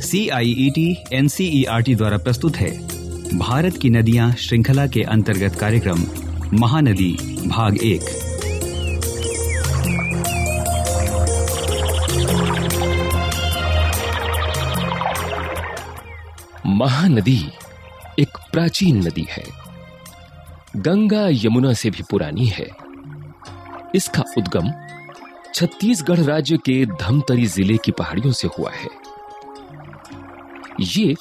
CIET NCERT द्वारा प्रस्तुत है भारत की नदियां श्रृंखला के अंतर्गत कार्यक्रम महानदी भाग 1। महानदी एक प्राचीन नदी है। गंगा यमुना से भी पुरानी है। इसका उद्गम छत्तीसगढ़ राज्य के धमतरी जिले की पहाड़ियों से हुआ है। ये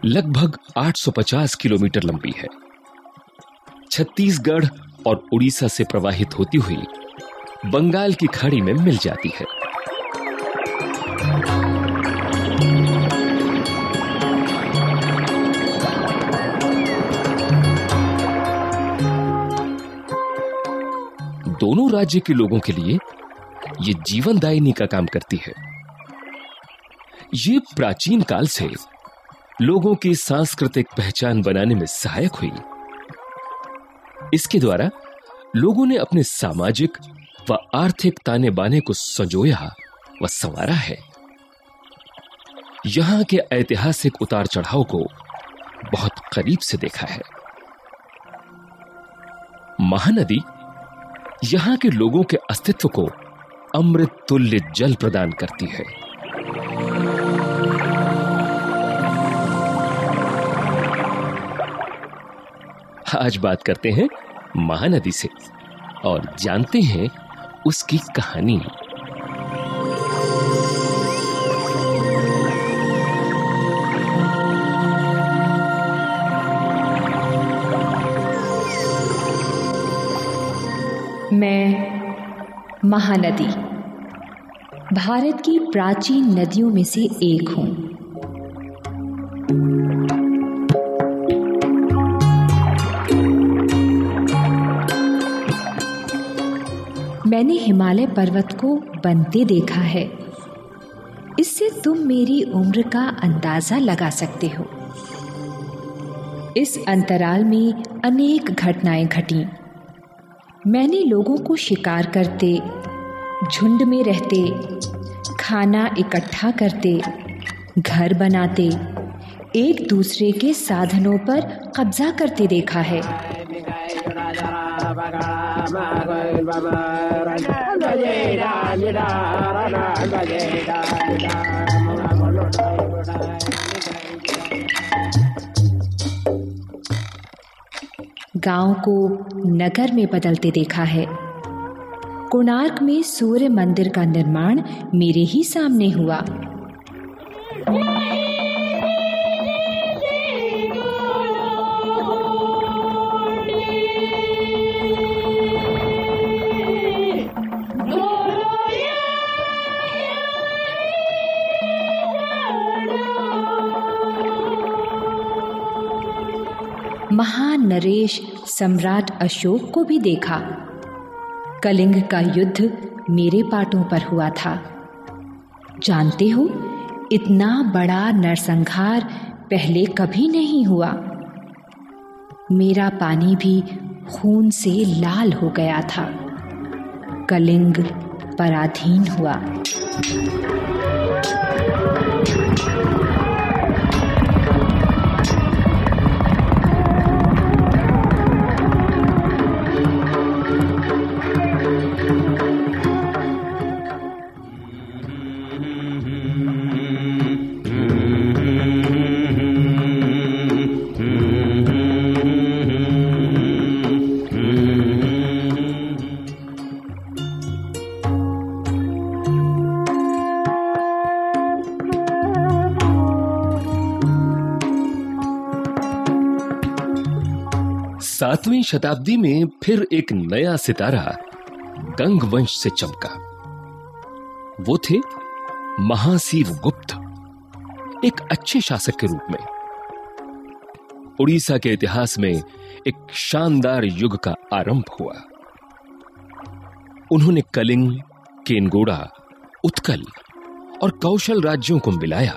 लगभग 850 किलोमीटर लंबी है। छत्तीसगढ़ और उड़ीसा से प्रवाहित होती हुई बंगाल की खाड़ी में मिल जाती है। दोनों राज्य के लोगों के लिए ये जीवनदायिनी का काम करती है। ये प्राचीन काल से लोगों की सांस्कृतिक पहचान बनाने में सहायक हुई। इसके द्वारा लोगों ने अपने सामाजिक व आर्थिक ताने बाने को संजोया व संवारा है। यहां के ऐतिहासिक उतार चढ़ाव को बहुत करीब से देखा है। महानदी यहां के लोगों के अस्तित्व को अमृत तुल्य जल प्रदान करती है। आज बात करते हैं महानदी से और जानते हैं उसकी कहानी। मैं महानदी भारत की प्राचीन नदियों में से एक हूं। मैंने हिमालय पर्वत को बनते देखा है। इससे तुम मेरी उम्र का अंदाजा लगा सकते हो। इस अंतराल में अनेक घटनाएं घटी। मैंने लोगों को शिकार करते, झुंड में रहते, खाना इकट्ठा करते, घर बनाते, एक दूसरे के साधनों पर कब्जा करते देखा है। गांव को नगर में बदलते देखा है। कोणार्क में सूर्य मंदिर का निर्माण मेरे ही सामने हुआ। महान नरेश सम्राट अशोक को भी देखा। कलिंग का युद्ध मेरे पाटों पर हुआ था। जानते हो, इतना बड़ा नरसंहार पहले कभी नहीं हुआ। मेरा पानी भी खून से लाल हो गया था। कलिंग पराधीन हुआ। सातवीं शताब्दी में फिर एक नया सितारा गंग वंश से चमका। वो थे महासीव गुप्त, एक अच्छे शासक के रूप में। उड़ीसा के इतिहास में एक शानदार युग का आरंभ हुआ। उन्होंने कलिंग, केनगोड़ा, उत्कल और कौशल राज्यों को मिलाया।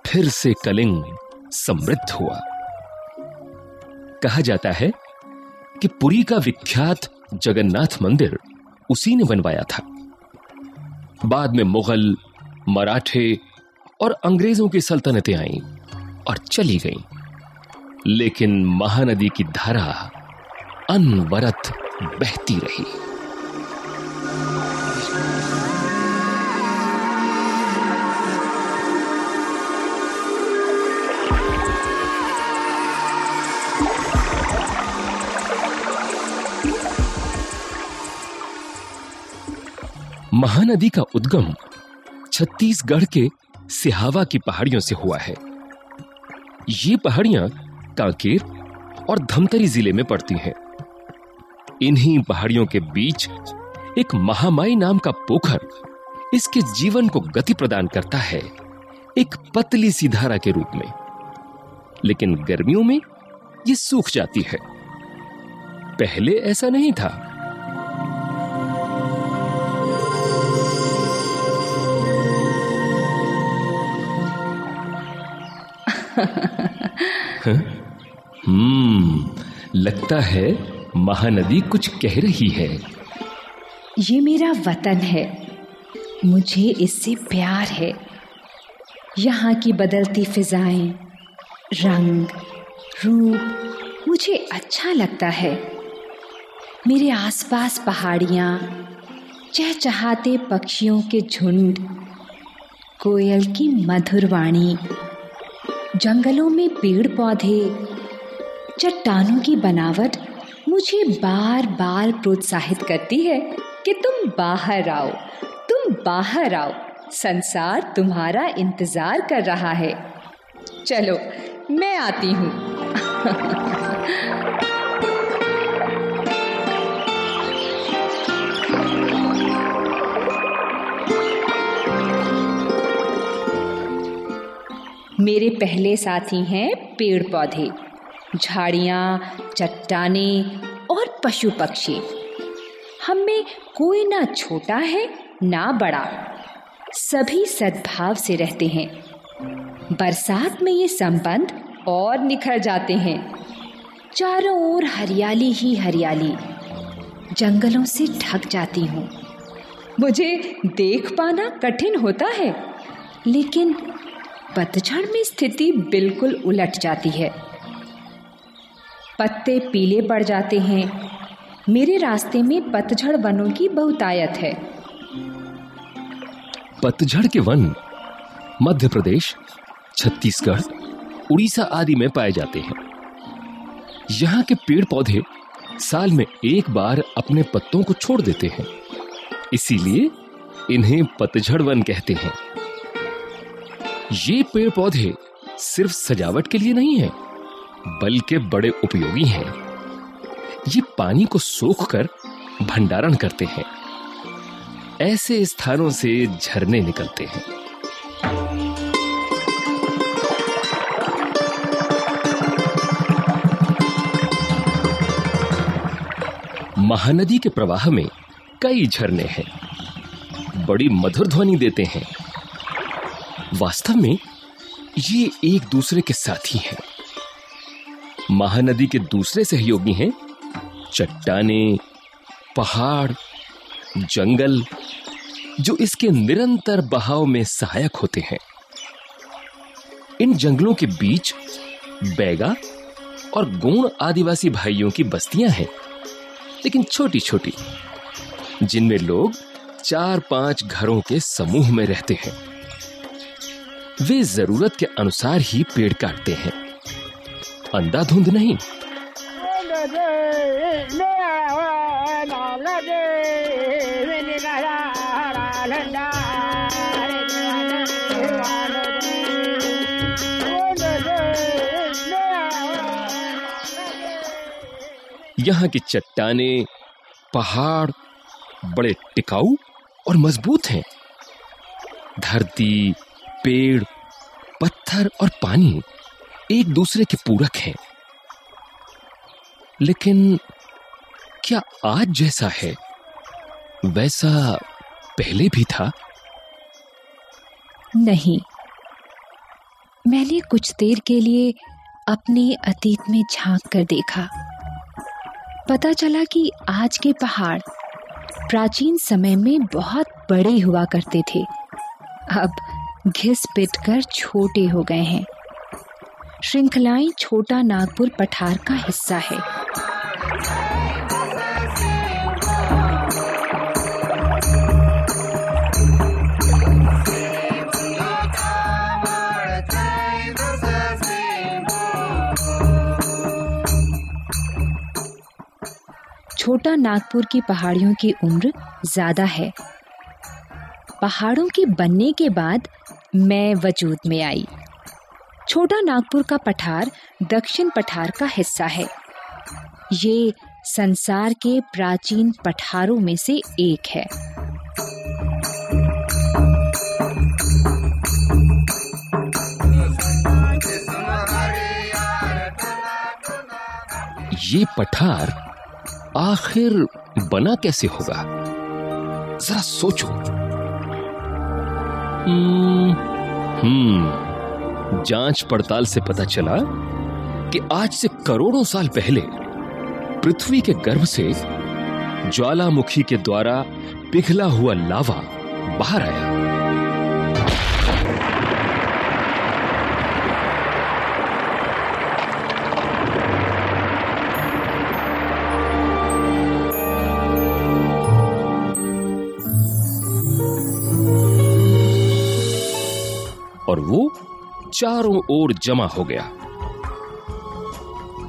फिर से कलिंग समृद्ध हुआ। कहा जाता है कि पुरी का विख्यात जगन्नाथ मंदिर उसी ने बनवाया था। बाद में मुगल, मराठे और अंग्रेजों की सल्तनतें आईं और चली गईं, लेकिन महानदी की धारा अनवरत बहती रही। महानदी का उद्गम छत्तीसगढ़ के सिहावा की पहाड़ियों से हुआ है। ये पहाड़ियां कांकेर और धमतरी जिले में पड़ती हैं। इन्हीं पहाड़ियों के बीच एक महामाई नाम का पोखर इसके जीवन को गति प्रदान करता है, एक पतली सी धारा के रूप में। लेकिन गर्मियों में ये सूख जाती है। पहले ऐसा नहीं था। लगता है महानदी कुछ कह रही है। ये मेरा वतन है, मुझे इससे प्यार है। यहाँ की बदलती फिजाएं, रंग, रूप मुझे अच्छा लगता है। मेरे आसपास पहाड़ियाँ, चहचहाते पक्षियों के झुंड, कोयल की मधुर वाणी, जंगलों में पेड़ पौधे, चट्टानों की बनावट मुझे बार बार प्रोत्साहित करती है कि तुम बाहर आओ, तुम बाहर आओ, संसार तुम्हारा इंतजार कर रहा है। चलो मैं आती हूँ। मेरे पहले साथी हैं पेड़ पौधे, झाड़ियाँ, चट्टानें और पशु पक्षी। हम में कोई ना छोटा है ना बड़ा, सभी सद्भाव से रहते हैं। बरसात में ये संबंध और निखर जाते हैं। चारों ओर हरियाली ही हरियाली, जंगलों से ढक जाती हूँ। मुझे देख पाना कठिन होता है, लेकिन पतझड़ में स्थिति बिल्कुल उलट जाती है। पत्ते पीले पड़ जाते हैं। मेरे रास्ते में पतझड़ वनों की बहुतायत है। पतझड़ के वन मध्य प्रदेश, छत्तीसगढ़, उड़ीसा आदि में पाए जाते हैं। यहाँ के पेड़ पौधे साल में एक बार अपने पत्तों को छोड़ देते हैं, इसीलिए इन्हें पतझड़ वन कहते हैं। ये पेड़ पौधे सिर्फ सजावट के लिए नहीं हैं, बल्कि बड़े उपयोगी हैं। ये पानी को सोखकर भंडारण करते हैं। ऐसे स्थानों से झरने निकलते हैं। महानदी के प्रवाह में कई झरने हैं, बड़ी मधुर ध्वनि देते हैं। वास्तव में ये एक दूसरे के साथी हैं। महानदी के दूसरे सहयोगी हैं चट्टानें, पहाड़, जंगल, जो इसके निरंतर बहाव में सहायक होते हैं। इन जंगलों के बीच बैगा और गोंड आदिवासी भाइयों की बस्तियां हैं, लेकिन छोटी छोटी, जिनमें लोग 4-5 घरों के समूह में रहते हैं। वे जरूरत के अनुसार ही पेड़ काटते हैं, अंधाधुंध नहीं। यहाँ की चट्टानें, पहाड़ बड़े टिकाऊ और मजबूत हैं। धरती, पेड़, पत्थर और पानी एक दूसरे के पूरक हैं। लेकिन क्या आज जैसा है वैसा पहले भी था? नहीं। मैंने कुछ देर के लिए अपने अतीत में झांक कर देखा। पता चला कि आज के पहाड़ प्राचीन समय में बहुत बड़े हुआ करते थे। अब घिस पिट कर छोटे हो गए हैं। श्रृंखलाएं छोटा नागपुर पठार का हिस्सा है। छोटा नागपुर की पहाड़ियों की उम्र ज्यादा है। पहाड़ों के बनने के बाद मैं वजूद में आई। छोटा नागपुर का पठार दक्षिण पठार का हिस्सा है। ये संसार के प्राचीन पठारों में से एक है। ये पठार आखिर बना कैसे होगा? जरा सोचो। जांच पड़ताल से पता चला कि आज से करोड़ों साल पहले पृथ्वी के गर्भ से ज्वालामुखी के द्वारा पिघला हुआ लावा बाहर आया। और वो चारों ओर जमा हो गया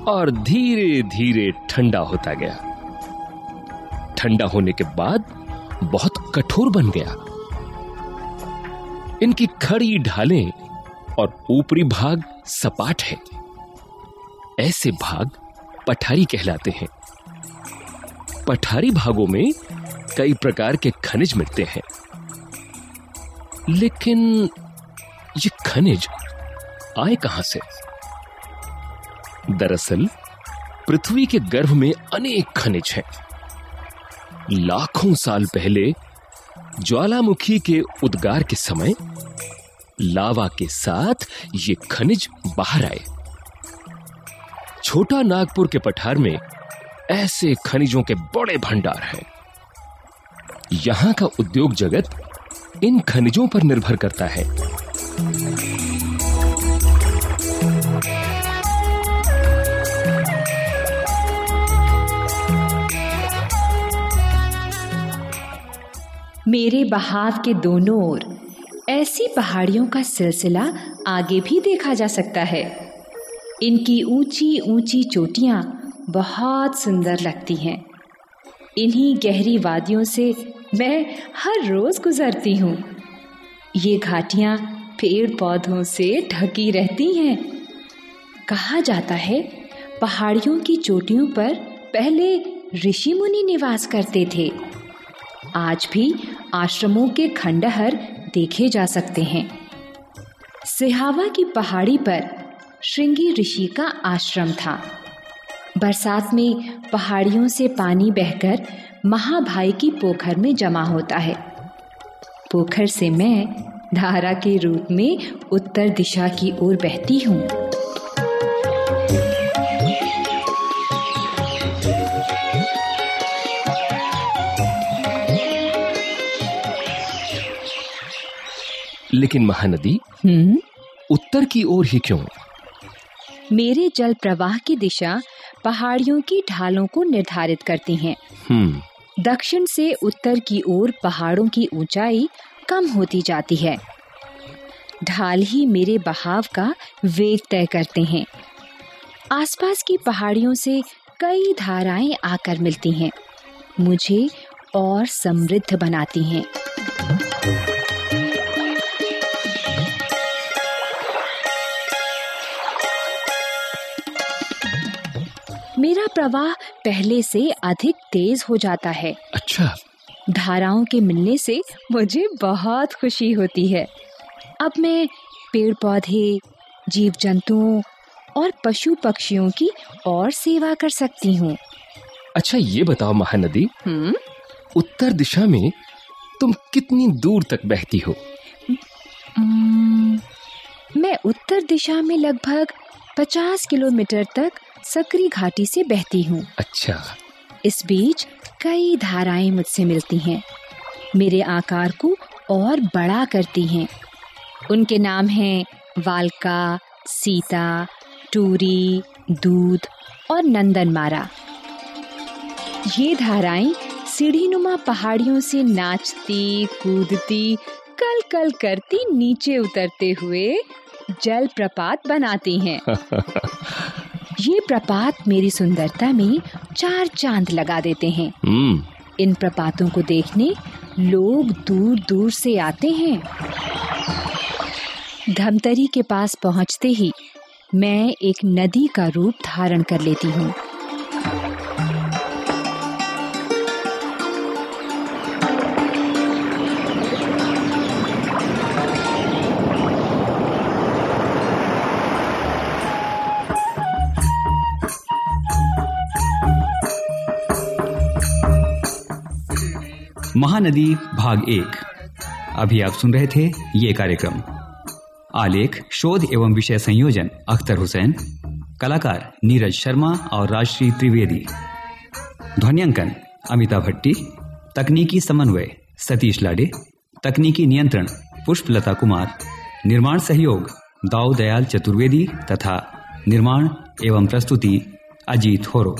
और धीरे धीरे ठंडा होता गया। ठंडा होने के बाद बहुत कठोर बन गया। इनकी खड़ी ढालें और ऊपरी भाग सपाट है। ऐसे भाग पठारी कहलाते हैं। पठारी भागों में कई प्रकार के खनिज मिलते हैं, लेकिन ये खनिज आए कहां से? दरअसल पृथ्वी के गर्भ में अनेक खनिज हैं। लाखों साल पहले ज्वालामुखी के उद्गार के समय लावा के साथ ये खनिज बाहर आए। छोटा नागपुर के पठार में ऐसे खनिजों के बड़े भंडार हैं। यहां का उद्योग जगत इन खनिजों पर निर्भर करता है। मेरे बहाव के दोनों ओर ऐसी पहाड़ियों का सिलसिला आगे भी देखा जा सकता है। इनकी ऊंची ऊंची चोटियां बहुत सुंदर लगती हैं। इन्हीं गहरी वादियों से मैं हर रोज गुजरती हूँ। ये घाटियां पेड़ पौधों से ढकी रहती हैं। कहा जाता है पहाड़ियों की चोटियों पर पहले ऋषि मुनि निवास करते थे। आज भी आश्रमों के खंडहर देखे जा सकते हैं। सिहावा की पहाड़ी पर श्रृंगी ऋषि का आश्रम था। बरसात में पहाड़ियों से पानी बहकर महाभाई की पोखर में जमा होता है। पोखर से मैं धारा के रूप में उत्तर दिशा की ओर बहती हूँ। लेकिन महानदी उत्तर की ओर ही क्यों? मेरे जल प्रवाह की दिशा पहाड़ियों की ढालों को निर्धारित करती हैं। दक्षिण से उत्तर की ओर पहाड़ों की ऊंचाई कम होती जाती है। ढाल ही मेरे बहाव का वेग तय करते हैं। आसपास की पहाड़ियों से कई धाराएं आकर मिलती हैं, मुझे और समृद्ध बनाती हैं। मेरा प्रवाह पहले से अधिक तेज हो जाता है। अच्छा। धाराओं के मिलने से मुझे बहुत खुशी होती है। अब मैं पेड़ पौधे, जीव जंतुओं और पशु पक्षियों की और सेवा कर सकती हूँ। अच्छा, ये बताओ महानदी, उत्तर दिशा में तुम कितनी दूर तक बहती हो? मैं उत्तर दिशा में लगभग 50 किलोमीटर तक सकरी घाटी से बहती हूँ। अच्छा। इस बीच कई धाराएं मुझसे मिलती हैं, मेरे आकार को और बड़ा करती हैं। उनके नाम हैं वालका, सीता, टूरी, दूध और नंदनमारा। ये धाराएं सीढ़ीनुमा पहाड़ियों से नाचती कूदती कल कल करती नीचे उतरते हुए जल प्रपात बनाती हैं। ये प्रपात मेरी सुंदरता में 4 चांद लगा देते हैं। इन प्रपातों को देखने लोग दूर दूर से आते हैं। धमतरी के पास पहुंचते ही मैं एक नदी का रूप धारण कर लेती हूँ। महानदी भाग 1। अभी आप सुन रहे थे ये कार्यक्रम। आलेख, शोध एवं विषय संयोजन अख्तर हुसैन, कलाकार नीरज शर्मा और राजश्री त्रिवेदी, ध्वन्यांकन अमिता भट्टी, तकनीकी समन्वय सतीश लाडे, तकनीकी नियंत्रण पुष्पलता कुमार, निर्माण सहयोग दाऊ दयाल चतुर्वेदी तथा निर्माण एवं प्रस्तुति अजीत होरो।